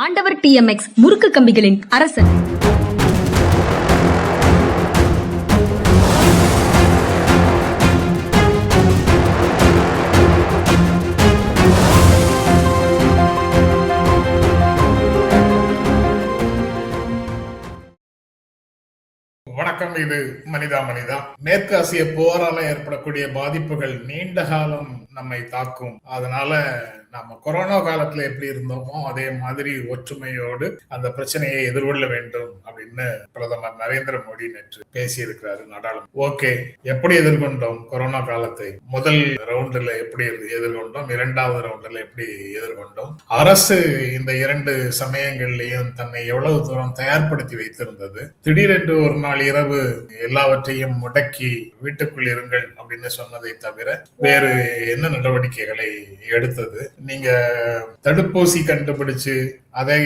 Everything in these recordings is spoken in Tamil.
ஆண்டவர் TMX முறுக்கு கம்பிகளின் அரசன். வணக்கம். இது மனிதா. மேற்கு ஆசிய போரால ஏற்படக்கூடிய பாதிப்புகள் நீண்ட காலம் நம்மை தாக்கும். அதனால நம்ம கொரோனா காலத்துல எப்படி இருந்தோமோ அதே மாதிரி ஒற்றுமையோடு அந்த பிரச்சனையை எதிர்கொள்ள வேண்டும் அப்படின்னு பிரதமர் நரேந்திர மோடி நேற்று பேசியிருக்கிறாரு நாடாளுமன்றம். ஓகே, எப்படி எதிர்கொண்டோம் கொரோனா காலத்தை? முதல் ரவுண்டுல எப்படி எதிர்கொண்டோம், இரண்டாவது ரவுண்டுல எப்படி எதிர்கொண்டோம்? அரசு இந்த இரண்டு சமயங்கள்லயும் தன்னை எவ்வளவு தூரம் தயார்படுத்தி வைத்திருந்தது? திடீரென்று ஒரு நாள் இரவு எல்லாவற்றையும் முடக்கி வீட்டுக்குள் இருங்கள் அப்படின்னு சொன்னதை தவிர வேறு என்ன நடவடிக்கைகளை எடுத்தது? நீங்க தடுப்பூசி கண்டுபிடிச்சு அதை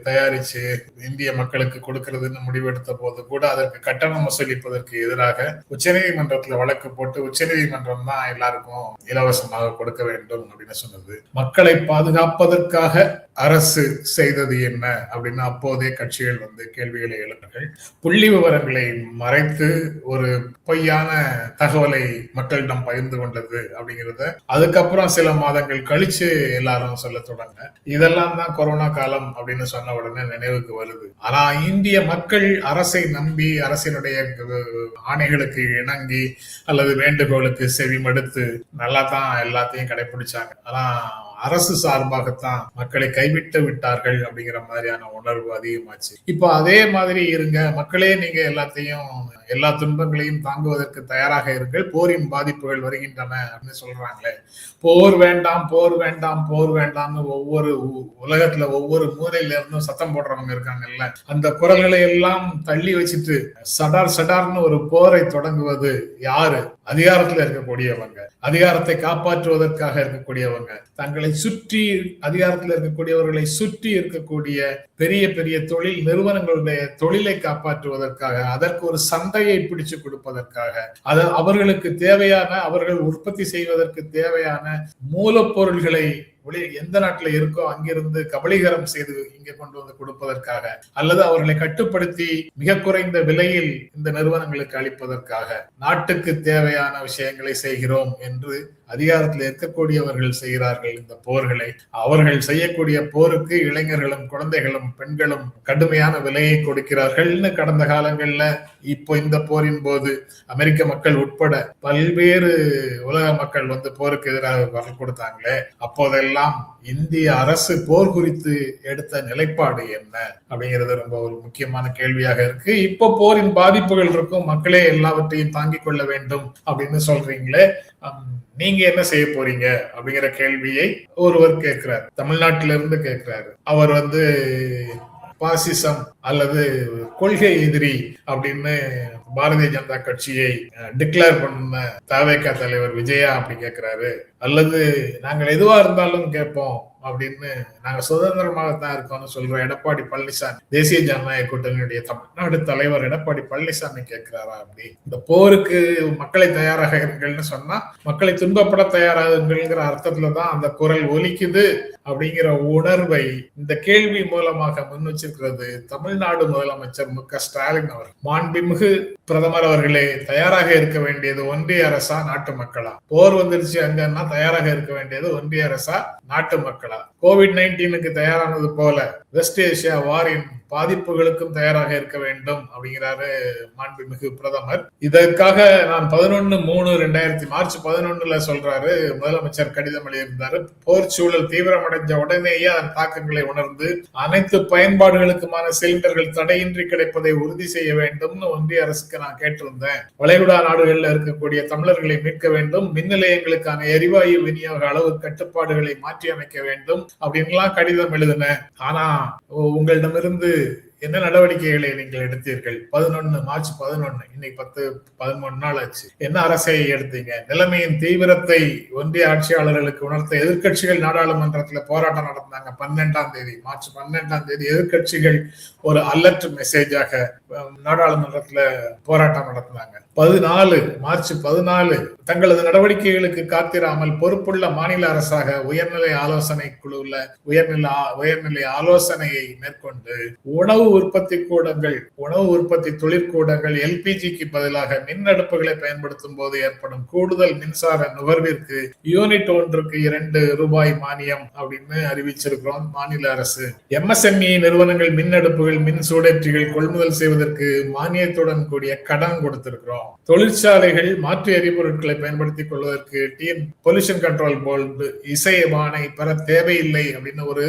தயாரிச்சு இந்திய மக்களுக்கு கொடுக்கிறதுன்னு முடிவெடுத்த போது கூட அதற்கு கட்டணம் வசூலிப்பதற்கு எதிராக உச்சநீதிமன்றத்துல வழக்கு போட்டு உச்சநீதிமன்றம் தான் எல்லாருக்கும் இலவசமாக கொடுக்க வேண்டும் அப்படின்னு சொன்னது. மக்களை பாதுகாப்பதற்காக அரசு செய்தது என்ன அப்படின்னு அப்போதே கட்சிகள் கேள்விகளை எழுப்பினார்கள். புள்ளி விவரங்களை மறைத்து ஒரு பொய்யான தகவலை மக்களிடம் பகிர்ந்து கொண்டது அப்படிங்கிறத அதுக்கப்புறம் சில மாதங்கள் கழிச்சு எல்லாரும் சொல்ல தொடங்க. இதெல்லாம் தான் கொரோனா காலம் அப்படின்னு சொன்ன உடனே நினைவுக்கு வருது. ஆனா இந்திய மக்கள் அரசை நம்பி அரசினுடைய ஆணைகளுக்கு இணங்கி அல்லது வேண்டுகோளுக்கு செவிமடுத்து நல்லா தான் எல்லாத்தையும் கடைபிடிச்சாங்க. ஆனா அரசு சார்பாகத்தான் மக்களை கைவிட்டு விட்டார்கள் அப்படிங்கிற மாதிரியான உணர்வு அதிகமாச்சு. இப்போ அதே மாதிரி இருங்க, மக்களே நீங்க எல்லா துன்பங்களையும் தாங்குவதற்கு தயாராக இருங்கள், போரின் பாதிப்புகள் வருகின்றன அப்படின்னு சொல்றாங்களே. போர் வேண்டாம், போர் வேண்டாம், போர் வேண்டாம்னு ஒவ்வொரு உலகத்துல ஒவ்வொரு மூலையில இருந்தும் சத்தம் போடுறவங்க இருக்காங்கல்ல, அந்த குரல்களை எல்லாம் தள்ளி வச்சுட்டு சடார்னு ஒரு போரை தொடங்குவது யாரு? அதிகாரத்துல இருக்கக்கூடியவங்க, அதிகாரத்தை காப்பாற்றுவதற்காக இருக்கக்கூடியவங்க, தங்களை சுற்றி அதிகாரத்தில் இருக்கக்கூடியவர்களை சுற்றி இருக்கக்கூடிய பெரிய பெரிய தொழில் நிறுவனங்களுடைய தொழிலை காப்பாற்றுவதற்காக, அதற்கு ஒரு சந்தையை பிடிச்சு கொடுப்பதற்காக, அவர்களுக்கு தேவையான, அவர்கள் உற்பத்தி செய்வதற்கு தேவையான மூலப்பொருள்களை எந்த நாட்டுல இருக்கோ அங்கிருந்து கபலீகரம் செய்து இங்க கொண்டு வந்து கொடுப்பதற்காக, அல்லது அவர்களை கட்டுப்படுத்தி மிக குறைந்த விலையில் இந்த நிறுவனங்களுக்கு அளிப்பதற்காக நாட்டுக்கு தேவையான விஷயங்களை செய்கிறோம் என்று அதிகாரத்தில் இருக்கக்கூடியவர்கள் செய்கிறார்கள் இந்த போர்களை. அவர்கள் செய்யக்கூடிய போருக்கு இளைஞர்களும் குழந்தைகளும் பெண்களும் கடுமையான விலையை கொடுக்கிறார்கள்னு கடந்த காலங்கள்ல இப்போ இந்த போரின் போது அமெரிக்க மக்கள் உட்பட பல்வேறு உலக மக்கள் போருக்கு எதிராக குரல் கொடுத்தாங்களே, அப்போதெல்லாம் இந்திய அரசு போர் குறித்து எடுத்த நிலைப்பாடு என்ன அப்படிங்கிறது ரொம்ப ஒரு முக்கியமான கேள்வியாக இருக்கு. இப்போ போரின் பாதிப்புகள் இருக்கும், மக்களே எல்லாவற்றையும் தாங்கிக் கொள்ள வேண்டும் அப்படின்னு சொல்றீங்களே, நீங்க என்ன செய்ய போறீங்க அப்படிங்கிற கேள்வியை ஒருவர் கேட்கிறார், தமிழ்நாட்டில இருந்து கேட்கிறாரு. அவர் பாசிசம் அல்லது கொள்கை எதிரி அப்படின்னு பாரதிய ஜனதா கட்சியை டிக்ளேர் பண்ண தவேக தலைவர் விஜயா அப்படி கேட்கிறாரு, அல்லது நாங்கள் எதுவா இருந்தாலும் கேட்போம் அப்படின்னு நாங்க சுதந்திரமாகத்தான் இருக்கோம்னு சொல்ற எடப்பாடி பழனிசாமி, தேசிய ஜனநாயக கூட்டணியுடைய தமிழ்நாடு தலைவர் எடப்பாடி பழனிசாமி கேட்கிறாரா? அப்படி இந்த போருக்கு மக்களை தயாராக இருங்கள்னு சொன்னா மக்களை துன்பப்பட தயாராகுங்கிற அர்த்தத்துலதான் அந்த குரல் ஒலிக்குது அப்படிங்கிற உணர்வை இந்த கேள்வி மூலமாக முன் வச்சிருக்கிறது தமிழ்நாடு முதலமைச்சர் மு.க.ஸ்டாலின் அவர். மாண்புமிகு பிரதமர் அவர்களே, தயாராக இருக்க வேண்டியது ஒன்றிய அரசா நாட்டு மக்களா? போர் வந்துருச்சு அங்கன்னா தயாராக இருக்க வேண்டியது ஒன்றிய அரசா நாட்டு மக்களா? கோவிட்-19க்கு தயாரானது போல வெஸ்ட் ஏசியா வாரின் பாதிப்புகளுக்கும் தயாராக இருக்க வேண்டும் அப்படிங்கிறாரு மாண்புமிகு பிரதமர். இதற்காக நான் மார்ச் 11 சொல்றாரு முதலமைச்சர் கடிதம் எழுதியிருந்தாரு. போர் சூழல் தீவிரமடைஞ்ச உடனேயே அதன் தாக்கங்களை உணர்ந்து அனைத்து பயன்பாடுகளுக்குமான சிலிண்டர்கள் தடையின்றி கிடைப்பதை உறுதி செய்ய வேண்டும்னு ஒன்றிய அரசுக்கு நான் கேட்டிருந்தேன். வளைகுடா நாடுகள்ல இருக்கக்கூடிய தமிழர்களை மீட்க வேண்டும், மின் நிலையங்களுக்கான எரிவாயு விநியோக அளவு கட்டுப்பாடுகளை மாற்றி அமைக்க வேண்டும் அப்படின்லாம் கடிதம் எழுதினேன். ஆனா உங்களிடமிருந்து என்ன நடவடிக்கைகளை நீங்கள் எடுத்தீர்கள்? மார்ச் 11, இன்னைக்கு 13 நாள் ஆச்சு. என்ன அரசை எடுத்தீங்க? நிலைமையின் தீவிரத்தை ஒன்றிய ஆட்சியாளர்களுக்கு உணர்த்த எதிர்கட்சிகள் நாடாளுமன்றத்துல போராட்டம் நடத்தினாங்க. மார்ச் 12 எதிர்கட்சிகள் ஒரு அலர்ட் மெசேஜாக நாடாளுமன்றத்துல போராட்டம் நடத்தினாங்க. 14 மார்ச் 14 தங்களது நடவடிக்கைகளுக்கு காத்திராமல் பொறுப்புள்ள மாநில அரசாக உயர்நிலை ஆலோசனை குழுல உயர்நிலை ஆலோசனையை மேற்கொண்டு உணவு உற்பத்தி கூடங்கள், உணவு உற்பத்தி தொழிற்கூடங்கள் எல்பிஜிக்கு பதிலாக மின் அடுப்புகளை பயன்படுத்தும் போது ஏற்படும் கூடுதல் மின்சார நுகர்விற்கு யூனிட் ஒன்றுக்கு 2 ரூபாய் மானியம் அப்படின்னு அறிவிச்சிருக்கிறோம் மாநில அரசு. MSME நிறுவனங்கள் மின் அடுப்புகள், மின் சூடேற்றிகள் கொள்முதல் செய்வதற்கு மானியத்துடன் கூடிய கடன் கொடுத்திருக்கிறோம். தொழிற்சாலைகள் மாற்று எரிபொருட்களை பயன்படுத்திக் கொள்வதற்கு பொல்யூஷன் கண்ட்ரோல் போர்டு இசைவானை பெற தேவையில்லை அப்படின்னு ஒரு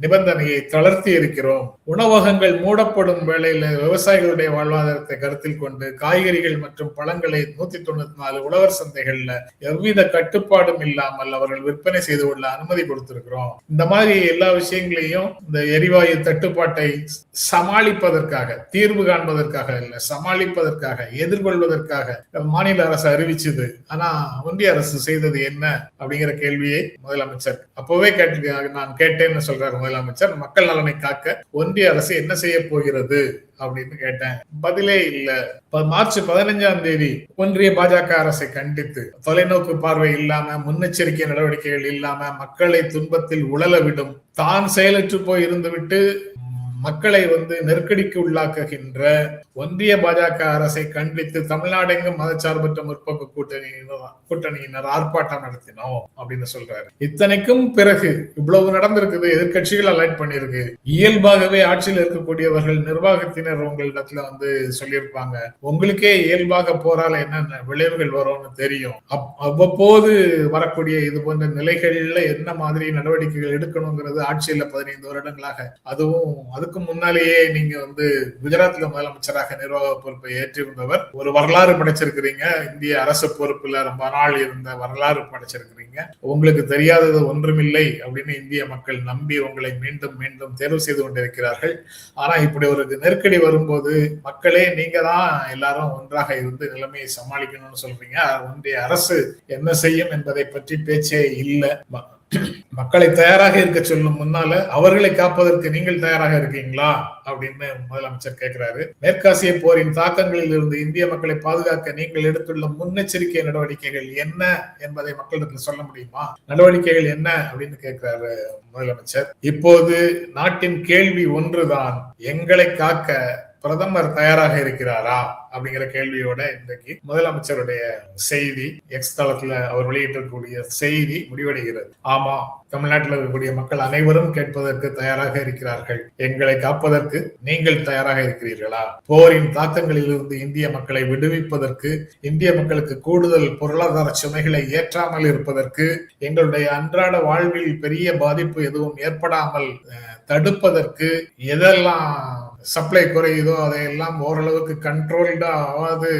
நிபந்தனையை தளர்த்தி இருக்கிறோம். உணவகங்கள் மூடப்படும் வேளையில விவசாயிகளுடைய வாழ்வாதாரத்தை கருத்தில் கொண்டு காய்கறிகள் மற்றும் பழங்களை 194 உழவர் சந்தைகள்ல எவ்வித கட்டுப்பாடும் இல்லாமல் அவர்கள் விற்பனை செய்து கொள்ள அனுமதி கொடுத்திருக்கிறோம். இந்த மாதிரி எல்லா விஷயங்களையும் இந்த எரிவாயு தட்டுப்பாட்டை சமாளிப்பதற்காக, தீர்வு காண்பதற்காக இல்ல, சமாளிப்பதற்காக, எதிர்கொள்வதற்காக மாநில அரசு அறிவிச்சது. ஆனா ஒன்றிய அரசு செய்தது என்ன அப்படிங்கிற கேள்வியை முதலமைச்சர் அப்பவே நான் கேட்டேன்னு சொல்றாரு முதலமைச்சர். மக்கள் நலனை காக்க ஒன்றிய அரசு என்ன செய்ய போகிறது அப்படின்னு கேட்டேன். பதிலே இல்ல. மார்ச் 15ஆம் தேதி ஒன்றிய பாஜக அரசை கண்டித்து தொலைநோக்கு பார்வை இல்லாம, முன்னெச்சரிக்கை நடவடிக்கைகள் இல்லாம மக்களை துன்பத்தில் உழல விடும், தான் செயலற்று போய் இருந்துவிட்டு மக்களை நெருக்கடிக்கு உள்ளாக்குகின்ற ஒன்றிய பாஜக அரசை கண்டித்து தமிழ்நாடெங்கும் மதச்சார்பற்ற முற்போக்கு கூட்டணியினர் ஆர்ப்பாட்டம் நடத்தினோம் அப்படின்னு சொல்றாரு. இத்தனைக்கும் பிறகு இவ்வளவு நடந்திருக்குது, எதிர்கட்சிகள் அலைட் பண்ணிருக்கு. இயல்பாகவே ஆட்சியில் இருக்கக்கூடியவர்கள், நிர்வாகத்தினர் உங்களிடத்துல சொல்லியிருப்பாங்க, உங்களுக்கே இயல்பாக போரால என்ன விளைவுகள் வரும்னு தெரியும். அவ்வப்போது வரக்கூடிய இது போன்ற நிலைகள்ல என்ன மாதிரி நடவடிக்கைகள் எடுக்கணுங்கிறது ஆட்சியில 15 வருடங்களாக, அதுக்கு முன்னாலேயே நீங்க குஜராத்ல முதலமைச்சராக நிர்வாக பொறுப்பை ஏற்றிருந்தவர், ஒரு வரலாறு படைச்சிருக்கிறீங்க. இந்திய அரசு பொறுப்புல ரொம்ப நாள் இருந்த வரலாறு படைச்சிருக்கிறீங்க. உங்களுக்கு தெரியாதது ஒன்றுமில்லை அப்படின்னு இந்திய மக்கள் நம்பி உங்களை மீண்டும் மீண்டும் தேர்வு செய்து கொண்டிருக்கிறார்கள். ஆனா இப்படி ஒரு நெருக்கடி வரும்போது மக்களே நீங்க தான் எல்லாரும் ஒன்றாக இருந்து நிலைமையை சமாளிக்கணும்னு சொல்றீங்க. ஒன்றிய அரசு என்ன செய்யும் என்பதை பற்றி பேச்சே இல்லை. மக்களை தயாராக இருக்க சொல்லும் முன்னால அவர்களை காப்பதற்கு நீங்கள் தயாராக இருக்கீங்களா அப்படின்னு முதலமைச்சர் கேட்கிறாரு. மேற்காசிய போரின் தாக்கங்களில் இருந்து இந்திய மக்களை பாதுகாக்க நீங்கள் எடுத்துள்ள முன்னெச்சரிக்கை நடவடிக்கைகள் என்ன என்பதை மக்களுக்கு சொல்ல முடியுமா? நடவடிக்கைகள் என்ன அப்படின்னு கேட்கிறாரு முதலமைச்சர். இப்போது நாட்டின் கேள்வி ஒன்றுதான், எங்களை காக்க பிரதமர் தயாராக இருக்கிறாரா அப்படிங்கிற கேள்வியோட இன்றைக்கு முதலமைச்சருடைய செய்தி, எக்ஸ் தளத்துல அவர் வெளியிட்டிருக்கக்கூடிய செய்தி முடிவடைகிறது. ஆமா, தமிழ்நாட்டில் இருக்கக்கூடிய மக்கள் அனைவரும் கேட்பதற்கு தயாராக இருக்கிறார்கள். எங்களை காப்பதற்கு நீங்கள் தயாராக இருக்கிறீர்களா? போரின் தாக்கங்களில் இருந்து இந்திய மக்களை விடுவிப்பதற்கு, இந்திய மக்களுக்கு கூடுதல் பொருளாதார சுமைகளை ஏற்றாமல் இருப்பதற்கு, எங்களுடைய அன்றாட வாழ்வில் பெரிய பாதிப்பு எதுவும் ஏற்படாமல் தடுப்பதற்கு, எதெல்லாம் சப்ளை குறையுதோ அதையெல்லாம் ஓரளவுக்கு கண்ட்ரோல்டா ஆவது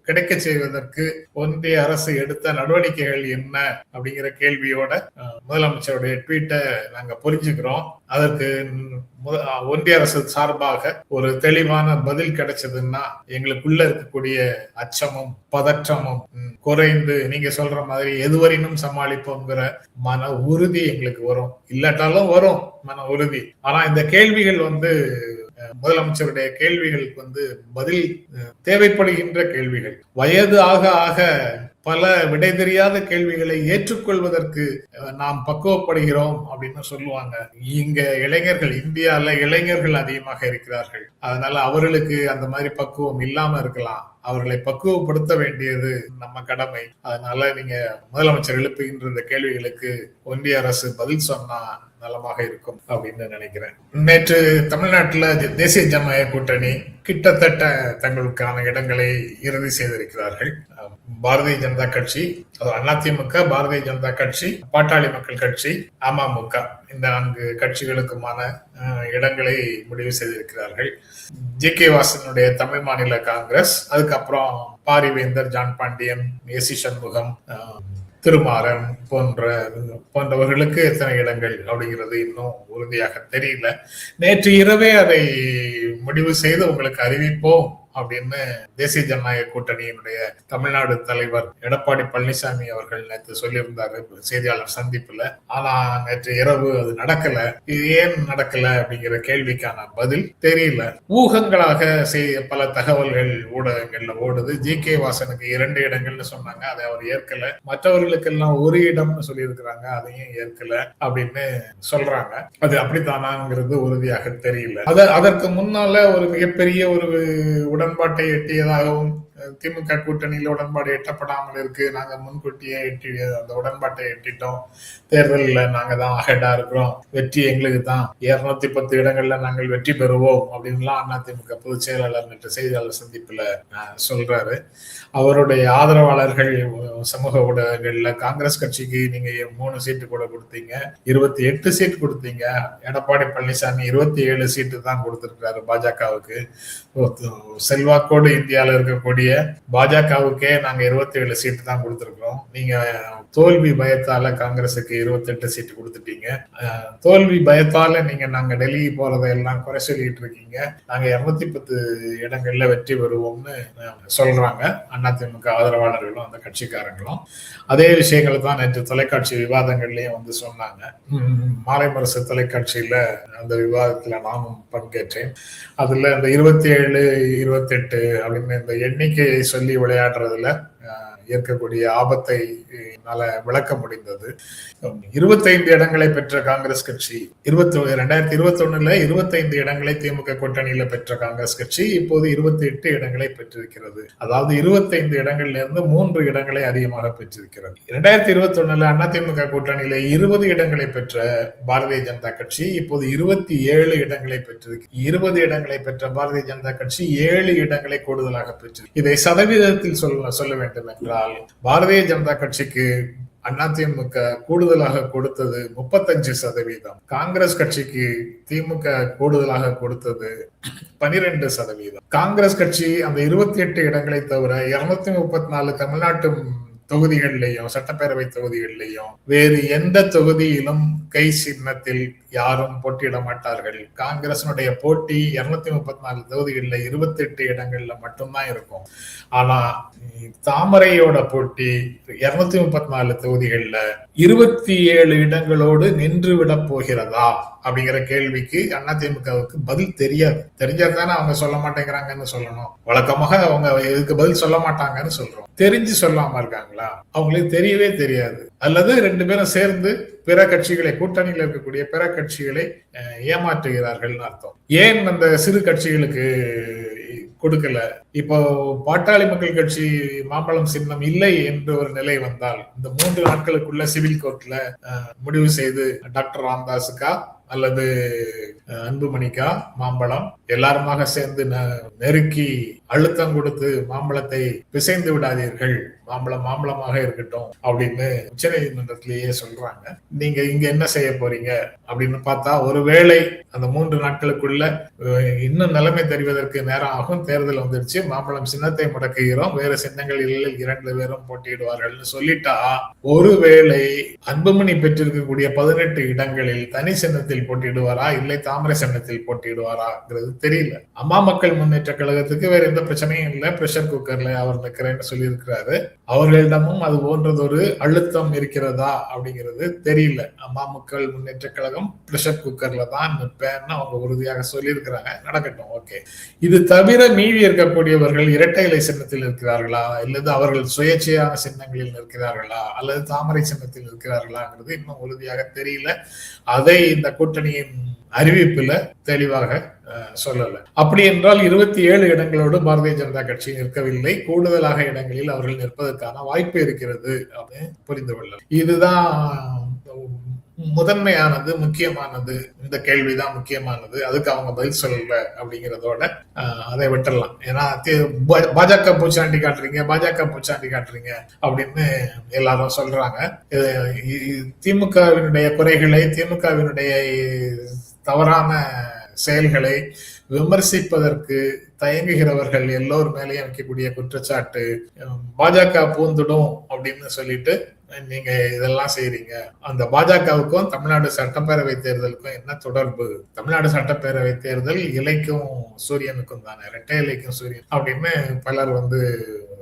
கிடைக்க செய்வதற்கு ஒன்றிய அரசு எடுத்த நடவடிக்கைகள் என்ன அப்படிங்கிற கேள்வியோட முதலமைச்சருடைய ட்வீட்டை நாங்க புரிஞ்சுக்கிறோம். அதற்கு ஒன்றிய அரசு சார்பாக ஒரு தெளிவான பதில் கிடைச்சதுன்னா எங்களுக்குள்ள இருக்கக்கூடிய அச்சமும் பதற்றமும் குறைந்து நீங்க சொல்ற மாதிரி எதுவரையும் சமாளிப்போங்கிற மன உறுதி எங்களுக்கு வரும். இல்லாட்டாலும் வரும் மன உறுதி. ஆனா இந்த கேள்விகள் முதலமைச்சருடைய கேள்விகளுக்கு பதில் தேவைப்படுகின்ற கேள்விகள். வயது ஆக ஆக பல விடை தெரியாத கேள்விகளை ஏற்றுக்கொள்வதற்கு நாம் பக்குவப்படுகிறோம் அப்படின்னு சொல்லுவாங்க. இங்க இளைஞர்கள், இந்தியால இளைஞர்கள் அதிகமாக இருக்கிறார்கள். அதனால அவர்களுக்கு அந்த மாதிரி பக்குவம் இல்லாம இருக்கலாம். அவர்களை பக்குவப்படுத்த வேண்டியது நம்ம கடமை. அதனால நீங்க முதலமைச்சர் எழுப்புகின்ற இந்த கேள்விகளுக்கு ஒன்றிய அரசு பதில் சொன்னா நலமாக இருக்கும் அப்படின்னு நினைக்கிறேன். நேற்று தமிழ்நாட்டுல தேசிய ஜனநாயக கூட்டணி கிட்டத்தட்ட தங்களுக்கான இடங்களை இறுதி செய்திருக்கிறார்கள். பாரதிய ஜனதா கட்சி, அதிமுக, பாரதிய ஜனதா கட்சி, பாட்டாளி மக்கள் கட்சி, அமமுக, இந்த 4 கட்சிகளுக்குமான இடங்களை முடிவு செய்திருக்கிறார்கள். ஜி கே வாசனுடைய தமிழ் மாநில காங்கிரஸ், அதுக்கப்புறம் பாரிவேந்தர், ஜான் பாண்டியன், ஏசி சண்முகம், திருமாறன் போன்றவர்களுக்கு எத்தனை இடங்கள் அப்படிங்கிறது இன்னும் உறுதியாக தெரியல. நேற்று இரவே அதை முடிவு செய்து உங்களுக்கு அறிவிப்போம் அப்படின்னு தேசிய ஜனநாயக கூட்டணியினுடைய தமிழ்நாடு தலைவர் எடப்பாடி பழனிசாமி அவர்கள் நேற்று சொல்லியிருந்தாரு செய்தியாளர் சந்திப்புல. ஆனா நேற்று இரவு அது நடக்கல. இது ஏன் நடக்கல அப்படிங்கிற கேள்விக்கான பதில் தெரியல. ஊகங்களாக பல தகவல்கள் ஊடகங்கள்ல ஓடுது. ஜி.கே. வாசனுக்கு 2 இடங்கள்னு சொன்னாங்க, அதை அவர் ஏற்கல. மற்றவர்களுக்கெல்லாம் 1 இடம்னு சொல்லி இருக்கிறாங்க, அதையும் ஏற்கல அப்படின்னு சொல்றாங்க. அது அப்படித்தானாங்கிறது உறுதியாக தெரியல. அதற்கு முன்னால ஒரு மிகப்பெரிய ஒரு உடன்பாட்டை எட்டியதாகவும் திமுக கூட்டணியில உடன்பாடு எட்டப்படாமல் இருக்கு, நாங்க முன்கூட்டியே அந்த உடன்பாட்டை எட்டிட்டோம், தேர்தலில் நாங்க தான் அஹெடா இருக்கிறோம், வெற்றி எங்களுக்கு தான், 210 இடங்கள்ல நாங்கள் வெற்றி பெறுவோம் அப்படின்லாம் அதிமுக பொதுச் செயலாளர் நேற்று செய்தியாளர் சந்திப்புல சொல்றாரு. அவருடைய ஆதரவாளர்கள் சமூக ஊடகங்கள்ல காங்கிரஸ் கட்சிக்கு நீங்க 3 சீட்டு கூட கொடுத்தீங்க, 28 சீட் கொடுத்தீங்க, எடப்பாடி பழனிசாமி 27 சீட்டு தான் கொடுத்திருக்காரு பாஜகவுக்கு. செல்வாக்கோடு இந்தியாவில் இருக்கக்கூடிய பாஜகவுக்கே நாங்க 27 சீட்டு தான் கொடுத்திருக்கிறோம், நீங்க தோல்வி பயத்தால காங்கிரசுக்கு 28 சீட்டு கொடுத்துட்டீங்க, தோல்வி பயத்தால நீங்க நாங்க டெல்லி போறதையெல்லாம் குறை சொல்லிட்டு இருக்கீங்க, நாங்க 210 இடங்கள்ல வெற்றி பெறுவோம்னு சொல்றாங்க அதிமுக ஆதரவாளர்களும் அந்த கட்சிக்காரங்களும். அதே விஷயங்களை தான் நேற்று தொலைக்காட்சி விவாதங்கள்லயும் வந்து சொன்னாங்க. மாலை முரசு தொலைக்காட்சியில அந்த விவாதத்துல நானும் பங்கேற்றேன். அதுல இந்த 27, 28 அப்படின்னு இந்த எண்ணிக்கையை சொல்லி விளையாடுறதுல ஏற்கக்கூடிய ஆபத்தை விளக்க முடிந்தது. 25 இடங்களை பெற்ற காங்கிரஸ் கட்சி 2021 25 இடங்களை திமுக கூட்டணியில பெற்ற காங்கிரஸ் கட்சி இப்போது 28 இடங்களை பெற்றிருக்கிறது. அதாவது 25 இடங்கள்ல இருந்து 3 இடங்களை அதிகமாக பெற்றிருக்கிறது. 2021 அதிமுக கூட்டணியில 20 இடங்களை பெற்ற பாரதிய ஜனதா கட்சி இப்போது 27 இடங்களை பெற்றிருக்கு. 20 இடங்களை பெற்ற பாரதிய ஜனதா கட்சி 7 இடங்களை கூடுதலாக பெற்றிருக்கு. இதை சதவீதத்தில் சொல்ல வேண்டும் என்றால் பாரதிய ஜனதா கட்சிக்கு அதிமுக கூடுதலாக கொடுத்தது 35%, காங்கிரஸ் கட்சிக்கு திமுக கூடுதலாக கொடுத்தது 12%. காங்கிரஸ் கட்சி அந்த 28 இடங்களை தவிர 234 தமிழ்நாட்டு தொகுதிகளிலேயும் சட்டப்பேரவை தொகுதிகளிலேயும் வேறு எந்த தொகுதியிலும் கை சின்னத்தில் யாரும் போட்டியிட மாட்டார்கள். காங்கிரசினுடைய போட்டி 234 தொகுதிகளில் 28 இடங்கள்ல மட்டும்தான் இருக்கும். ஆனா தாமரையோட போட்டி 234 தொகுதிகள்ல 27 இடங்களோடு நின்று விட போகிறதா அப்படிங்கிற கேள்விக்கு அதிமுகவுக்கு பதில் தெரியாது. தெரிஞ்சாதானே அவங்க சொல்ல மாட்டேங்கிறாங்கன்னு சொல்லணும். வழக்கமாக அவங்க இதுக்கு பதில் சொல்ல மாட்டாங்கன்னு சொல்றோம். தெரிஞ்சு சொல்லாம இருக்காங்களா? அவங்களுக்கு தெரியவே தெரியாது. அல்லது 2 பேரும் சேர்ந்து பிற கட்சிகளை, கூட்டணியில் இருக்கக்கூடிய பிற கட்சிகளை ஏமாற்றுகிறார்கள் அர்த்தம். ஏன் அந்த சிறு கட்சிகளுக்கு கொடுக்கல? இப்போ பாட்டாளி மக்கள் கட்சி மாம்பழம் சின்னம் இல்லை என்று ஒரு நிலை வந்தால் இந்த 3 நாட்களுக்குள்ள சிவில் கோர்ட்ல முடிவு செய்து டாக்டர் ராமதாஸுக்கா அல்லது அன்புமணிக்கா மாம்பழம் எல்லாருமாக சேர்ந்து நெருக்கி அழுத்தம் கொடுத்து மாம்பழத்தை பிசைந்து விடாதீர்கள், மாம்பழம் மாம்பழமாக இருக்கட்டும் அப்படின்னு உச்ச நீதிமன்றத்திலேயே சொல்றாங்க. நீங்க இங்க என்ன செய்ய போறீங்க அப்படின்னு பார்த்தா, ஒருவேளை அந்த 3 நாட்களுக்குள்ள இன்னும் நிலைமை தெரிவதற்கு நேரம் ஆகும், தேர்தல் வந்துருச்சு, மாம்பழம் சின்னத்தை முடக்குகிறோம், வேறு சின்னங்களில் 2 பேரும் போட்டியிடுவார்கள்னு சொல்லிட்டா, ஒருவேளை அன்புமணி பெற்றிருக்கக்கூடிய 18 இடங்களில் தனி சின்னத்தில் போட்டியிடுவாரா இல்லை தாமரை சின்னத்தில் போட்டியிடுவாராங்கிறது தெரியல. அம்மா மக்கள் முன்னேற்ற கழகத்துக்கு வேற எந்த பிரச்சனையும் இல்லை, பிரஷர் குக்கர்ல அவர் நிற்கிறேன்னு சொல்லி இருக்கிறாரு. அவர்களிடமும் அது போன்றதொரு அழுத்தம் இருக்கிறதா அப்படிங்கிறது தெரியல. அம்மா மக்கள் முன்னேற்ற கழகம் பிரஷர் குக்கர்ல தான் நிற்பேன்னு அவங்க உறுதியாக சொல்லி இருக்கிறாங்க. நடக்கட்டும், ஓகே. இது தவிர மீறி இருக்கக்கூடியவர்கள் இரட்டை இலை சின்னத்தில் இருக்கிறார்களா அல்லது அவர்கள் சுயேட்சையான சின்னங்களில் இருக்கிறார்களா அல்லது தாமரை சின்னத்தில் இருக்கிறார்களாங்கிறது இன்னும் உறுதியாக தெரியல. அதை இந்த கூட்டணியின் அறிவிப்புல தெளிவாக சொல்லல. அப்படி என்றால் 27 இடங்களோடு பாரதிய ஜனதா கட்சி நிற்கவில்லை, கூடுதலாக இடங்களில் அவர்கள் நிற்பதற்கான வாய்ப்பு இருக்கிறது அப்படின்னு புரிந்து கொள்ளலாம். இதுதான் முதன்மையானது, முக்கியமானது. இந்த கேள்விதான் முக்கியமானது. அதுக்கு அவங்க பதில் சொல்லல அப்படிங்கிறதோட அதை விட்டுடலாம். ஏன்னா பாஜக பூச்சாண்டி காட்டுறீங்க அப்படின்னு எல்லாரும் சொல்றாங்க. திமுகவினுடைய குறைகளை, திமுகவினுடைய தவறான செயல்களை விமர்சிப்பதற்கு தயங்குகிறவர்கள் எல்லோர் மேலேயும் வைக்கக்கூடிய குற்றச்சாட்டு பாஜக பூந்துடும் அப்படின்னு சொல்லிட்டு நீங்க இதெல்லாம் செய்றீங்க. அந்த பாஜகவுக்கும் தமிழ்நாடு சட்டப்பேரவை தேர்தலுக்கும் என்ன தொடர்பு? தமிழ்நாடு சட்டப்பேரவை தேர்தல் இலைக்கும் சூரியனுக்கும் தானே, இரட்டை இலைக்கும் சூரியன் அப்படின்னு பலர்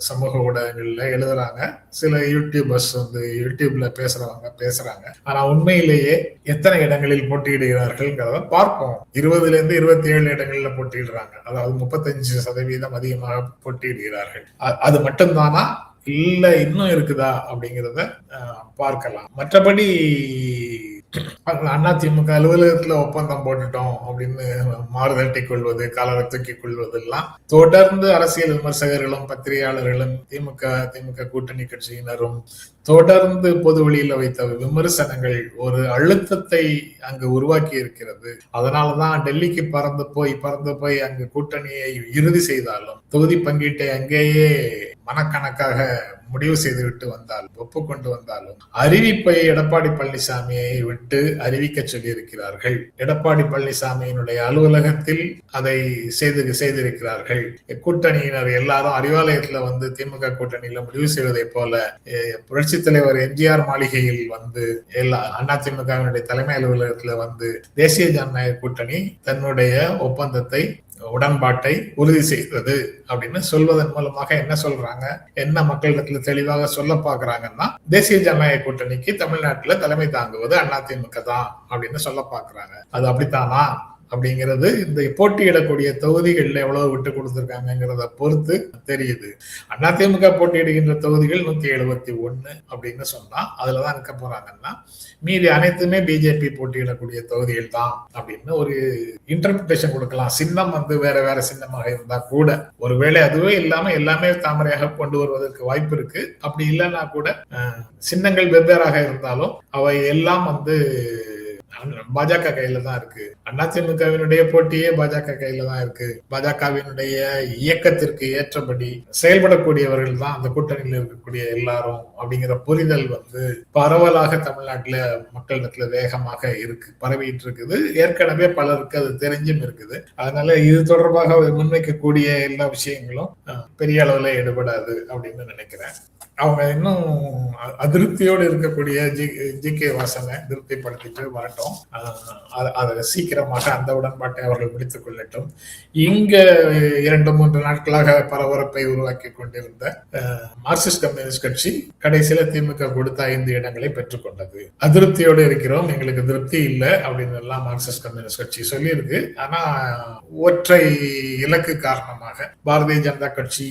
சமூக ஊடகங்கள்ல எழுதுறாங்க. சில யூடியூபர்ஸ் யூடியூப்ல பேசுறாங்க. ஆனா உண்மையிலேயே எத்தனை இடங்களில் போட்டியிடுகிறார்கள்ங்கிறத பார்ப்போம். 20-27 இடங்கள்ல போட்டியிடுறாங்க. அதாவது 35% அதிகமாக போட்டியிடுகிறார்கள். அது மட்டும்தானா இல்ல இன்னும் இருக்குதா அப்படிங்கிறத பார்க்கலாம். மற்றபடி அதிமுக அலுவலகத்துல ஒப்பந்தம் போட்டுட்டோம் அப்படின்னு மாறுதட்டி கொள்வது, காலரை தூக்கிக் கொள்வது எல்லாம் தொடர்ந்து அரசியல் விமர்சகர்களும் பத்திரிகையாளர்களும் திமுக கூட்டணி கட்சியினரும் தொடர்ந்து பொது வெளியில வைத்த விமர்சனங்கள் ஒரு அழுத்தத்தை அங்கு உருவாக்கி இருக்கிறது. அதனாலதான் டெல்லிக்கு பறந்து போய் அங்கு கூட்டணியை இறுதி செய்தாலும், தொகுதி பங்கீட்டை அங்கேயே மனக்கணக்காக முடிவு செய்துவிட்டு வந்தாலும், ஒப்புக்கொண்டு வந்தாலும், அறிவிப்பை எடப்பாடி பழனிசாமியை விட்டு அறிவிக்க சொல்லி இருக்கிறார்கள். எடப்பாடி பழனிசாமியினுடைய அலுவலகத்தில் அதை செய்திருக்கிறார்கள். கூட்டணியினர் எல்லாரும் அறிவாலயத்துல திமுக கூட்டணியில முடிவு செய்வதை போல புரட்சி தலைவர் எம்ஜிஆர் மாளிகையில் அதிமுகவினுடைய தலைமை அலுவலகத்துல தேசிய ஜனநாயக கூட்டணி தன்னுடைய ஒப்பந்தத்தை, உடன்பாட்டை உறுதி செய்தது அப்படின்னு சொல்வதன் மூலமாக என்ன சொல்றாங்க, என்ன மக்களிடத்துல தெளிவாக சொல்ல பாக்குறாங்கன்னா, தேசிய ஜனநாயக கூட்டணிக்கு தமிழ்நாட்டுல தலைமை தாங்குவது அதிமுக தான் அப்படின்னு சொல்ல பாக்குறாங்க. அது அப்படித்தானா அப்படிங்கிறது இந்த போட்டியிடக்கூடிய தொகுதிகள்ல எவ்வளவு விட்டு கொடுத்திருக்காங்கிறத பொறுத்து தெரியுது. அதிமுக போட்டியிடுகின்ற தொகுதிகள் 171 அப்படின்னு சொன்னா அதுலதான் நிற்க போறாங்கன்னா, மீதி அனைத்துமே பிஜேபி போட்டியிடக்கூடிய தொகுதிகள் தான் அப்படின்னு ஒரு இன்டர்பிரேஷன் கொடுக்கலாம். சின்னம் வேற சின்னமாக இருந்தா கூட, ஒருவேளை அதுவே இல்லாம எல்லாமே தாமரையாக கொண்டு வருவதற்கு வாய்ப்பு இருக்கு. அப்படி இல்லைன்னா கூட சின்னங்கள் வெவ்வேறாக இருந்தாலும் அவை எல்லாம் பாஜக கையில தான் இருக்கு. அதிமுகவினுடைய போட்டியே பாஜக கையில தான் இருக்கு. பாஜகவினுடைய இயக்கத்திற்கு ஏற்றபடி செயல்படக்கூடியவர்கள் தான் அந்த கூட்டணியில் இருக்கக்கூடிய எல்லாரும் அப்படிங்கிற புரிதல் பரவலாக தமிழ்நாட்டுல மக்களிடத்துல வேகமாக பரவிட்டு இருக்குது. ஏற்கனவே பலருக்கு அது தெரிஞ்சும் இருக்குது. அதனால இது தொடர்பாக முன்வைக்கக்கூடிய எல்லா விஷயங்களும் பெரிய அளவுல எடுபடாது அப்படின்னு நினைக்கிறேன். அவங்க இன்னும் அதிருப்தியோடு இருக்கக்கூடிய ஜி.கே. வாசனை திருப்திப்படுத்திட்டு வரட்டும். அதை சீக்கிரமாக அந்த உடன்பாட்டை அவர்கள் முடித்துக் கொள்ளட்டும். இங்க 2-3 நாட்களாக பரபரப்பை உருவாக்கி கொண்டிருந்த மார்க்சிஸ்ட் கம்யூனிஸ்ட் கட்சி கடைசியில திமுக கொடுத்த 5 இடங்களை பெற்றுக்கொண்டது. அதிருப்தியோடு இருக்கிறோம், எங்களுக்கு திருப்தி இல்லை அப்படின்னு எல்லாம் மார்க்சிஸ்ட் கம்யூனிஸ்ட் கட்சி சொல்லி இருக்கு. ஆனா ஒற்றை இலக்கு காரணமாக பாரதிய ஜனதா கட்சி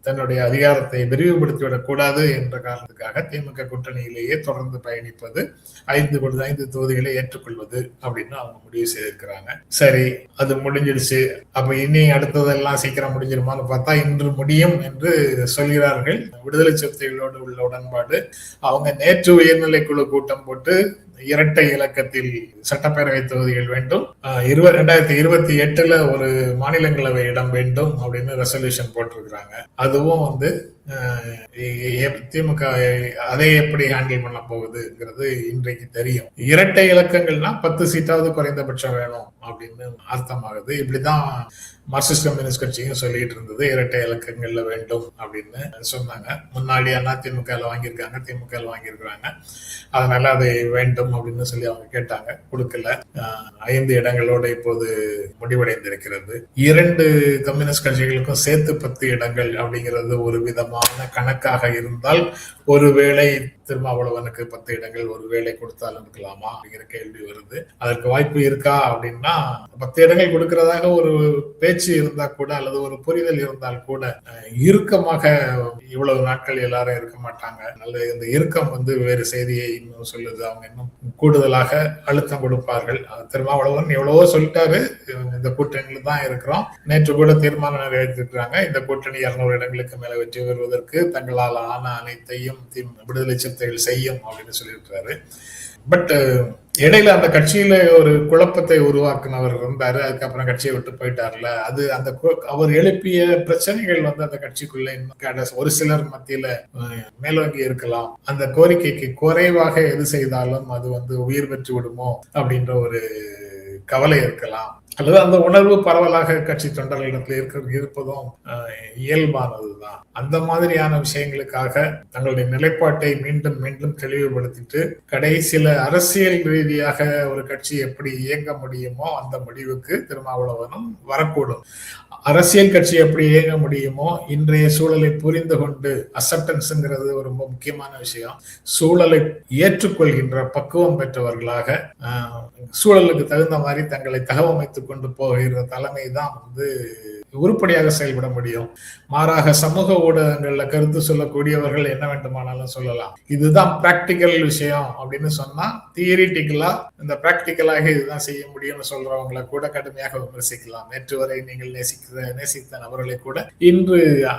தன்னுடைய அதிகாரத்தை விரிவுபடுத்திவிடக் கூடாது என்ற காரணத்துக்காக திமுக கூட்டணியிலேயே தொடர்ந்து பயணிப்பது, 5 தொகுதிகளை ஏற்றுக்கொள்வது அப்படின்னு அவங்க முடிவு செய்திருக்கிறாங்க. சரி, அது முடிஞ்சிடுச்சு. அப்ப இனி அடுத்ததெல்லாம் சீக்கிரம் முடிஞ்சிருமான்னு பார்த்தா இன்று முடியும் என்று சொல்கிறார்கள். விடுதலை சிறுத்தைகளோடு உள்ள உடன்பாடு, அவங்க நேற்று உயர்நிலை குழு கூட்டம் போட்டு இரட்டை இலக்கத்தில் சட்டப்பேரவை தொகுதிகள் வேண்டும், 2028 ஒரு மாநிலங்களவை இடம் வேண்டும் அப்படின்னு ரெசல்யூஷன் போட்டிருக்கிறாங்க. அதுவும் திமுக அதை எப்படி ஹேண்டில் பண்ண போகுதுங்கிறது இன்றைக்கு தெரியும். இரட்டை இலக்கங்கள்னா 10 சீட்டாவது குறைந்தபட்சம் வேணும் அப்படின்னு அர்த்தமாகுது. இப்படிதான் மார்க்சிஸ்ட் கம்யூனிஸ்ட் கட்சியும் சொல்லிட்டு இருந்தது, இரட்டை இலக்கங்கள்ல வேண்டும் அப்படின்னு சொன்னாங்க. முன்னாடி அதிமுக வாங்கியிருக்காங்க, திமுக வாங்கியிருக்கிறாங்க. அதனால அதை வேண்டும் அப்படின்னு சொல்லி அவங்க கேட்டாங்க, கொடுக்கல. 5 இடங்களோட இப்போது முடிவடைந்திருக்கிறது. 2 கம்யூனிஸ்ட் கட்சிகளுக்கும் சேர்த்து 10 இடங்கள் அப்படிங்கிறது ஒரு விதமான கணக்காக இருந்தால், ஒருவேளை திருமாவளவனுக்கு 10 இடங்கள் ஒருவேளை கொடுத்தாலும் இருக்கலாமா அப்படிங்கிற கேள்வி வருது. அதற்கு வாய்ப்பு இருக்கா அப்படின்னா, 10 இடங்கள் கொடுக்கிறதாக ஒரு பேச்சு இருந்தா கூட, அல்லது ஒரு புரிதல் இருந்தால் கூட, இறுக்கமாக இவ்வளவு நாட்கள் எல்லாரும் இருக்க மாட்டாங்க. நல்ல இந்த இறுக்கம் வேறு செய்தியை இன்னும் சொல்லுது. அவங்க இன்னும் கூடுதலாக அழுத்தம் கொடுப்பார்கள். திருமாவளவன் எவ்வளவோ சொல்லிட்டாரு, இந்த கூட்டணியில தான் இருக்கிறோம், நேற்று கூட தீர்மானம் நிறைவேற்றிருக்கிறாங்க, இந்த கூட்டணி 200 இடங்களுக்கு மேல வெற்றி பெறுவதற்கு தங்களால் ஆன அனைத்தையும் விடுதலை சிறுத்தைகள் செய்யும் அப்படின்னு சொல்லியிருக்கிறாரு. பட் இடையில அந்த கட்சியில ஒரு குழப்பத்தை உருவாக்குனவர் இருந்தாரு, அதுக்கப்புறம் கட்சியை விட்டு போயிட்டார்ல. அது அந்த அவர் எழுப்பிய பிரச்சனைகள் அந்த கட்சிக்குள்ள இன்னும் ஒரு சிலர் மத்தியில மேலோங்கி இருக்கலாம். அந்த கோரிக்கைக்கு குறைவாக எது செய்தாலும் அது உயிர் பெற்று விடுமோ அப்படின்ற ஒரு கவலை இருக்கலாம். அல்லது அந்த உணர்வு பரவலாக கட்சி தொண்டர்களிடத்தில் இருப்பதும் இயல்பானதுதான். அந்த மாதிரியான விஷயங்களுக்காக தங்களுடைய நிலைப்பாட்டை மீண்டும் மீண்டும் தெளிவுபடுத்திட்டு கடைசியில அரசியல் ரீதியாக ஒரு கட்சி எப்படி இயங்க முடியுமோ அந்த முடிவுக்கு திருமாவளவனும் வரக்கூடும். அரசியல் கட்சி எப்படி இயங்க முடியுமோ இன்றைய சூழலை புரிந்து கொண்டு, அக்செப்டன்ஸ்ங்கிறது ஒரு ரொம்ப முக்கியமான விஷயம், சூழலை ஏற்றுக்கொள்கின்ற பக்குவம் பெற்றவர்களாக சூழலுக்கு தகுந்த மாதிரி தங்களை தகவமைத்துக் கொண்டு போகிற தலைமை தான் உருப்படியாக செயல்பட முடியும். மாறாக சமூக ஊடகங்கள்ல கருத்து சொல்லக்கூடியவர்கள் என்ன வேண்டுமானாலும் சொல்லலாம், இதுதான் பிராக்டிக்கல் விஷயம் அப்படின்னு சொன்னா தியரிட்டிக்கலா இந்த பிராக்டிக்கலாக இதுதான் செய்ய முடியும்னு சொல்றவங்களை கூட கடுமையாக விமர்சிக்கலாம். நேற்று வரை நீங்கள் நேசித்த நபர்களை கூட இன்று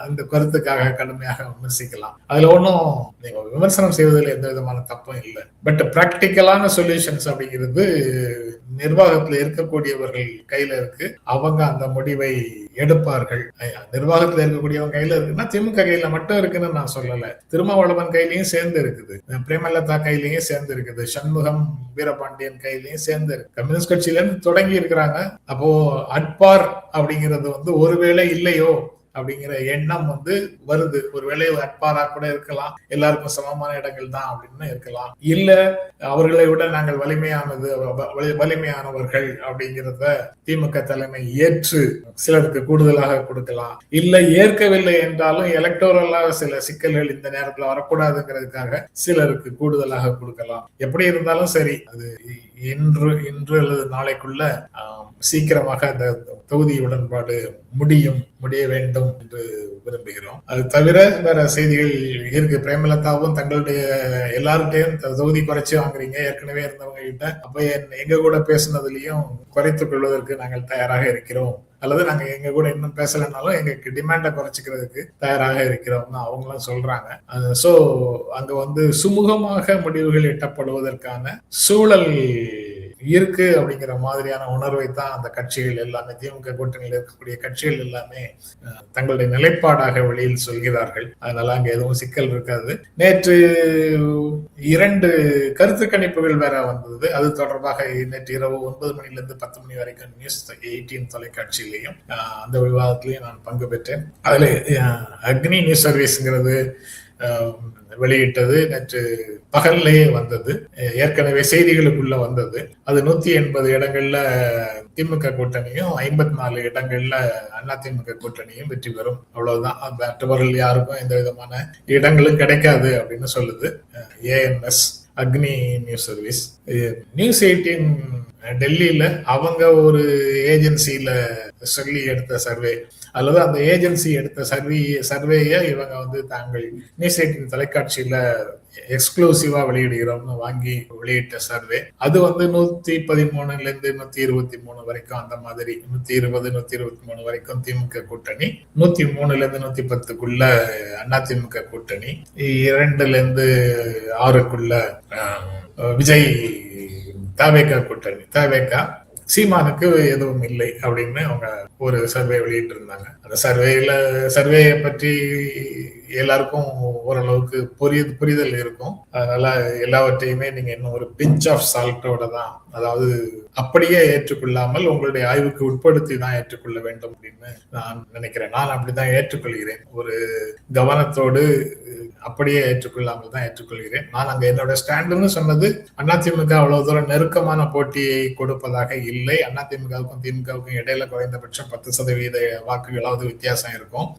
இந்த கருத்துக்காக கடுமையாக விமர்சிக்கலாம். அதுல ஒன்றும் நீங்க விமர்சனம் செய்வதில் எந்த விதமான தப்பும் இல்லை. பட் பிராக்டிக்கலான சொல்யூஷன்ஸ் அப்படிங்கிறது நிர்வாகத்தில் இருக்கக்கூடியவர்கள் கையில இருக்கு. அவங்க அந்த முடிவை எடுப்பார்கள். நிர்வாகத்தில் இருக்கக்கூடியவங்க கையில இருக்குன்னா திமுக கையில மட்டும் இருக்குன்னு நான் சொல்லல, திருமாவளவன் கையிலையும் சேர்ந்து இருக்குது, பிரேமலதா கையிலையும் சேர்ந்து இருக்குது, சண்முகம் வீரபாண்டியன் கையிலையும் சேர்ந்து இருக்கு. கம்யூனிஸ்ட் கட்சியில இருந்து தொடங்கி இருக்கிறாங்க. அப்போ அட்பார் அப்படிங்கிறது ஒருவேளை இல்லையோ அப்படிங்கிற எண்ணம் வருது. ஒருவேளை அட்பாரா கூட இருக்கலாம், எல்லாருக்கும் சமமான இடங்கள் தான் அப்படின்னு இருக்கலாம். இல்ல அவர்களை விட நாங்கள் வலிமையானவர்கள் அப்படிங்கிறத திமுக தலைமை ஏற்று சிலருக்கு கூடுதலாக கொடுக்கலாம். இல்ல ஏற்கவில்லை என்றாலும் எலக்டோரலா சில சிக்கல்கள் இந்த நேரத்துல வரக்கூடாதுங்கிறதுக்காக சிலருக்கு கூடுதலாக கொடுக்கலாம். எப்படி இருந்தாலும் சரி, அது இன்று அல்லது நாளைக்குள்ள சீக்கிரமாக அந்த தொகுதி உடன்பாடு முடிய வேண்டும் என்று விரும்புகிறோம். அது தவிர வேற செய்திகள் இருக்கு. பிரேமலதாவும் தங்களுடைய எல்லார்கிட்டையும் தொகுதி குறைச்சி வாங்குறீங்க ஏற்கனவே இருந்தவங்க கிட்ட, அப்ப எங்க கூட பேசுனதுலயும் குறைத்துக் கொள்வதற்கு நாங்கள் தயாராக இருக்கிறோம், அல்லது நாங்க எங்க கூட இன்னும் பேசலனாலும் எங்களுக்கு டிமாண்டை குறைச்சிக்கிறதுக்கு தயாராக இருக்கிறோம்னு அவங்களும் சொல்றாங்க. சோ அங்க சுமூகமாக முடிவுகள் எட்டப்படுவதற்கான சூழல் இருக்கு அப்படிங்கிற மாதிரியான உணர்வை தான் அந்த கட்சிகள் எல்லாமே, திமுக கூட்டணியில் இருக்கக்கூடிய கட்சிகள் எல்லாமே தங்களுடைய நிலைப்பாடாக வெளியில் சொல்கிறார்கள். அதனால அங்க எதுவும் சிக்கல் இருக்காது. நேற்று 2 கருத்து கணிப்புகள் வேற வந்தது. அது தொடர்பாக நேற்று இரவு 9 மணிலிருந்து 10 மணி வரைக்கும் நியூஸ் 18 தொலைக்காட்சியிலையும் அந்த விவாதத்திலையும் நான் பங்கு பெற்றேன். அதுல அக்னி நியூஸ் சர்வீஸ்ங்கிறது வெளியிட்டது நேற்று பகல்லையே வந்தது. ஏற்கனவே செய்திகளுக்குள்ள வந்தது. அது 180 இடங்கள்ல திமுக கூட்டணியும் 54 இடங்கள்ல அதிமுக கூட்டணியும் வெற்றி பெறும், அவ்வளவுதான். மற்றவர்கள் யாருக்கும் எந்த விதமான இடங்களும் கிடைக்காது அப்படின்னு சொல்லுது ஏஎன்எஸ் அக்னி நியூஸ் சர்வீஸ். நியூஸ் 18 டெல்லியில அவங்க ஒரு ஏஜென்சியில சொல்லி எடுத்த சர்வே, அல்லது அந்த ஏஜென்சி எடுத்த சர்வேய இவங்க தாங்கள் நியூஸ் 18 தொலைக்காட்சியில எக்ஸ்க்ளூசிவா வெளியிடுகிறோம்னு வாங்கி வெளியிட்ட சர்வே. அது 113ல இருந்து 123 வரைக்கும், அந்த மாதிரி 120 123 வரைக்கும் திமுக கூட்டணி, 103ல இருந்து 110க்குள்ள அதிமுக கூட்டணி, 2ல இருந்து 6க்குள்ள விஜய் தவேகா கூட்டணி, தவேகா சீமானுக்கு எதுவும் இல்லை அப்படின்னு அவங்க ஒரு சர்வே வெளியிட்டு இருந்தாங்க. அந்த சர்வேயை பற்றி எல்லாருக்கும் ஓரளவுக்கு புரிதல் இருக்கும். அதனால எல்லாவற்றையுமே நீங்க இன்னும் ஒரு பிஞ்ச் ஆஃப் சால்ட்டோட தான், அதாவது அப்படியே ஏற்றுக்கொள்ளாமல் உங்களுடைய ஆய்வுக்கு உட்படுத்தி தான் ஏற்றுக்கொள்ள வேண்டும் அப்படின்னு நான் நினைக்கிறேன். நான் அப்படிதான் ஏற்றுக்கொள்கிறேன். ஒரு கவனத்தோடு அப்படியே ஏற்றுக்கொள்ளாமல் தான் ஏற்றுக்கொள்கிறேன். நான் அங்க என்னோட ஸ்டாண்டுன்னு சொன்னது, அதிமுக அவ்வளவு தூரம் நெருக்கமான போட்டியை கொடுப்பதாக இல்லை. அதிமுகவுக்கும் திமுகவுக்கும் இடையில குறைந்தபட்சம் 10% வாக்குகளாவது வித்தியாசம் இருக்கும்.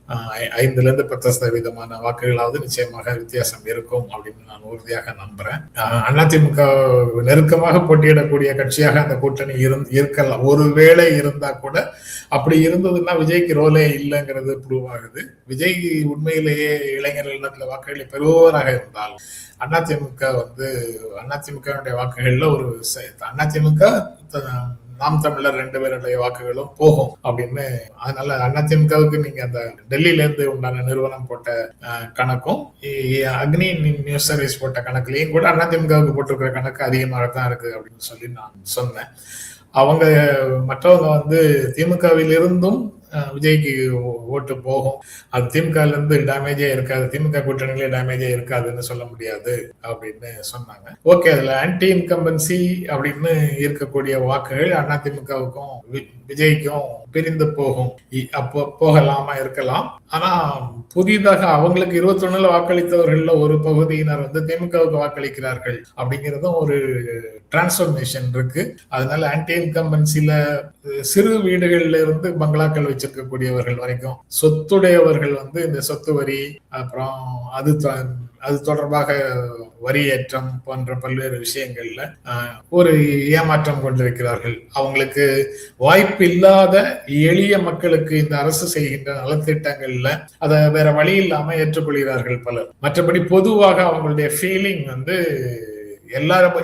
5ல இருந்து 10% வாக்குகளாவது நிச்சயமாக வித்தியாசம் இருக்கும் அப்படின்னு நான் உறுதியாக நம்புறேன். அதிமுக நெருக்கமாக போட்டியிடக்கூடிய கட்சியாக அந்த கூட்டணி இருக்கலாம். ஒருவேளை இருந்தா கூட, அப்படி இருந்ததுன்னா விஜய்க்கு ரோலே இல்லைங்கிறது ப்ரூவ் ஆகுது. விஜய் உண்மையிலேயே இளைஞர்களிடத்துல வாக்குகளை பெறுபவராக இருந்தால் அதிமுக அதிமுக வாக்குகள்ல ஒரு அதிமுக நாம் தமிழர் 2 பேருடைய வாக்குகளும் போகும் அப்படின்னு. அதனால அதிமுகவுக்கு நீங்க அந்த டெல்லியில இருந்து உண்டான நிறுவனம் போட்ட கணக்கும் அக்னி நியூஸ் சர்வீஸ் போட்ட கணக்குலையும் கூட அதிமுகவுக்கு போட்டிருக்கிற கணக்கு அதிகமாகத்தான் இருக்கு அப்படின்னு சொல்லி நான் சொன்னேன். அவங்க மற்றவங்க திமுகவில் இருந்தும் விஜய்க்கு ஓட்டு போகும். அது திமுகல இருந்து டேமேஜே இருக்காது, திமுக கூட்டணியிலே டேமேஜே இருக்காதுன்னு சொல்ல முடியாது அப்படின்னு சொன்னாங்க. ஓகே, அதுல ஆன்டி இன்கம்பன்சி அப்படின்னு இருக்கக்கூடிய வாக்குகள் அதிமுகவுக்கும் விஜய்க்கும் பிரிந்து போகும். அப்போ போகலாமா இருக்கலாம். ஆனா புதிதாக அவங்களுக்கு 21 வாக்களித்தவர்கள்ல ஒரு பகுதியினர் திமுகவுக்கு வாக்களிக்கிறார்கள் அப்படிங்கிறதும் ஒரு டிரான்ஸ்பர்மேஷன் இருக்கு. அதனால ஆன்டி இன்கம்பன்சில சிறு வீடுகள்ல இருந்து பங்களாக்கள் வச்சிருக்கக்கூடியவர்கள் வரைக்கும் சொத்துடையவர்கள் இந்த சொத்து வரி, அப்புறம் அது தொடர்பாக வரி ஏற்றம் போன்ற பல்வேறு விஷயங்கள்ல ஒரு ஏமாற்றம் கொண்டிருக்கிறார்கள். அவங்களுக்கு வாய்ப்பு இல்லாத எளிய மக்களுக்கு இந்த அரசு செய்கின்ற நலத்திட்டங்கள்ல அதை வேற வழி இல்லாம ஏற்றுக்கொள்கிறார்கள் பலர். மற்றபடி பொதுவாக அவங்களுடைய ஃபீலிங்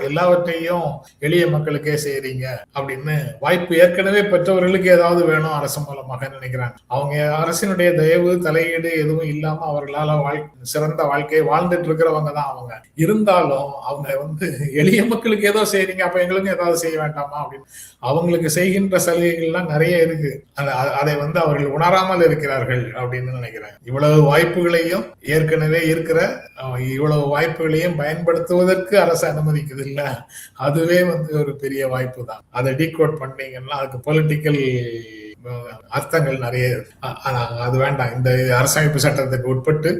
எல்லாவற்றையும் எளிய மக்களுக்கே செய்றீங்க அப்படின்னு, வாய்ப்பு ஏற்கனவே பெற்றவர்களுக்கு ஏதாவது வேணும் அரசு மூலமாக நினைக்கிறாங்க. அவங்க அரசினுடைய தயவு தலையீடு எதுவும் இல்லாம அவர்களால சிறந்த வாழ்க்கையை வாழ்ந்துட்டு இருக்கிறவங்க தான் அவங்க. இருந்தாலும் அவங்க எளிய மக்களுக்கு ஏதோ செய்றீங்க, அப்ப எங்களுக்கும் ஏதாவது செய்ய வேண்டாமா அப்படின்னு அவங்களுக்கு செய்கின்ற சலுகைகள்லாம் நிறைய இருக்கு. அதை அவர்கள் உணராமல் இருக்கிறார்கள் அப்படின்னு நினைக்கிறேன். இவ்வளவு வாய்ப்புகளையும் ஏற்கனவே இருக்கிற இவ்வளவு வாய்ப்புகளையும் பயன்படுத்துவதற்கு அரசு அனுமதிக்குது இல்ல, அதுவே ஒரு பெரிய வாய்ப்பு தான். அதை டீகோட் பண்ணீங்கன்னா அதுக்கு பொலிட்டிக்கல் அர்த்தங்கள் நிறைய. அது வேண்டாம். இந்த அரசமைப்பு சட்டத்துக்கு உட்பட்டு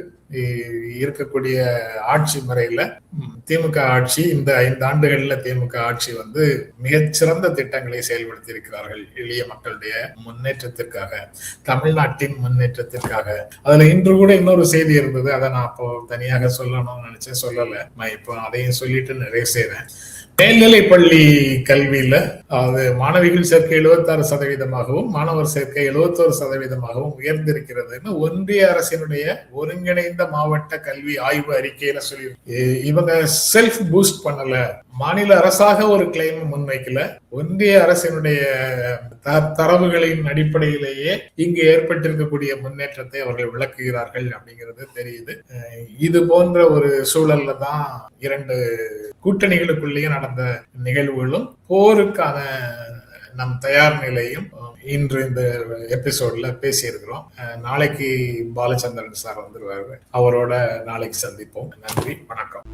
இருக்கக்கூடிய ஆட்சி முறையில திமுக ஆட்சி இந்த 5 ஆண்டுகள்ல திமுக ஆட்சி மிகச்சிறந்த திட்டங்களை செயல்படுத்தி இருக்கிறார்கள் எளிய மக்களுடைய முன்னேற்றத்திற்காக, தமிழ்நாட்டின் முன்னேற்றத்திற்காக. அதுல இன்று கூட இன்னொரு செய்தி இருந்தது, அதை நான் அப்போ தனியாக சொல்லணும்னு நினைச்சேன், சொல்லல. நான் இப்போ அதையும் சொல்லிட்டு நிறைய செய்றேன். மேல்நிலை பள்ளி கல்வியில மாணவிகள் சேர்க்கை 76%, மாணவர் சேர்க்கை 71% உயர்ந்திருக்கிறதுன்னு ஒன்றிய அரசினுடைய ஒருங்கிணைந்த மாவட்ட கல்வி ஆய்வு அறிக்கையில சொல்லி, இவங்க செல்ஃப் பூஸ்ட் பண்ணல, மாநில அரசாக ஒரு கிளைம் முன்வைக்கல, ஒன்றிய அரசினுடைய தரவுகளின் அடிப்படையிலேயே இங்கு ஏற்பட்டிருக்கக்கூடிய முன்னேற்றத்தை அவர்கள் விளக்குகிறார்கள் அப்படிங்கிறது தெரியுது. இது போன்ற ஒரு சூழல்ல தான் 2 கூட்டணிகளுக்குள்ளேயே நடந்த நிகழ்வுகளும் போருக்கான நம் தயார் நிலையும் இன்று இந்த எபிசோட்ல பேசியிருக்கிறோம். நாளைக்கு பாலச்சந்திரன் சார் வந்துருவாரு, அவரோட நாளைக்கு சந்திப்போம். நன்றி, வணக்கம்.